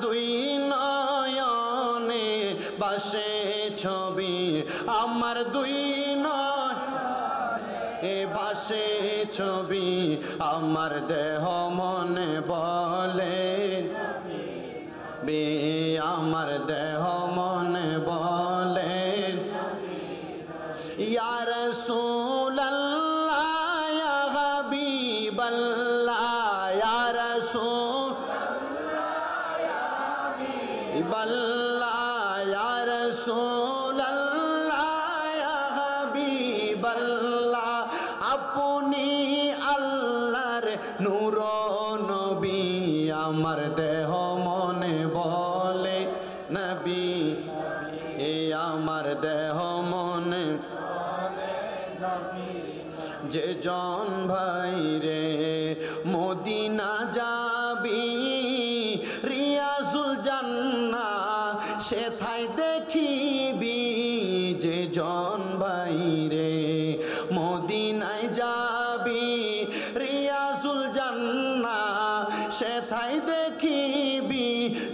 দুই নয়নে বাসে ছবি, আমার দুই নয়নে বাসে ছবি, আমার দেহ মনে বলে বে, আমার দেহ মনে বলে ইয়া রাসূলুল্লাহ ইয়া হাবিবাল্লাহ, ইয়া রাসূলুল্লাহ ইয়া হাবিবাল্লাহ, ইয়া রাসূলুল্লাহ ইয়া হাবিবাল্লাহ, আপনি আল্লাহর নূর নবী, আমার দেহ মনে বলে নবী, এ আমার দেহ মনে যে জন ভাই রে মদিনা যাবি, রিয়াজুল জান্নাহ সেথায় দেখিবি, যে জন ভাই রে মদিনায় যাবি, রিয়াজুল জান্নাহ সেথায় দেখিবি,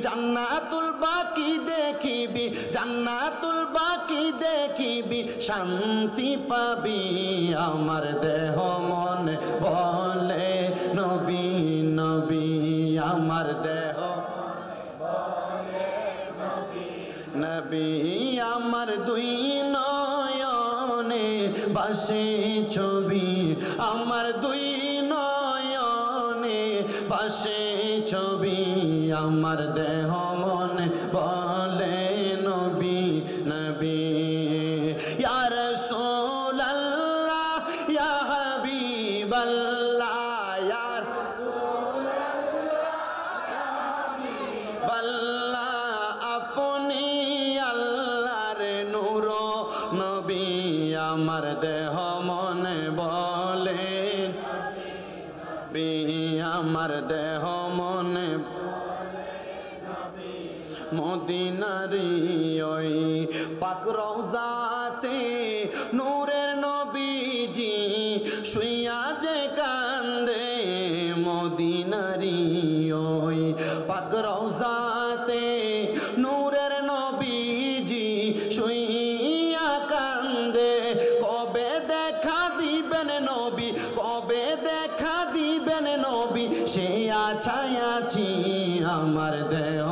জান্নাতুল বাকি দেখিবি, জান্নাতুল বাকি দেখিবি, শান্তি পাবি, আমার দেহ মনে বলে নবী নবী, আমার দেহ নবী, আমার দুই নয়নে বাসে ছবি, আমার দুই নয়নে বাসে ছবি, আমার দেহ মনে বলে নবী নবী, ইয়া রাসূলুল্লাহ ইয়া হাবিবাল্লাহ, ইয়া রাসূলুল্লাহ ইয়া হাবিবাল্লাহ, আপনি আল্লাহর নূর নবী, আমার দেহ মনে বলে আমার দেহ মনে মদিনারি ওই পাক রওজাতে নূরের নবীজি শুইয়া যে কান্দে, মদিনারি ওই পাক রওজাতে নূরের নবীজি শুইয়া কান্দে, কবে দেখা দিবেন নবী, কবে দেখা দিবেন নবী, সে আছায় আছি, আমার দেহ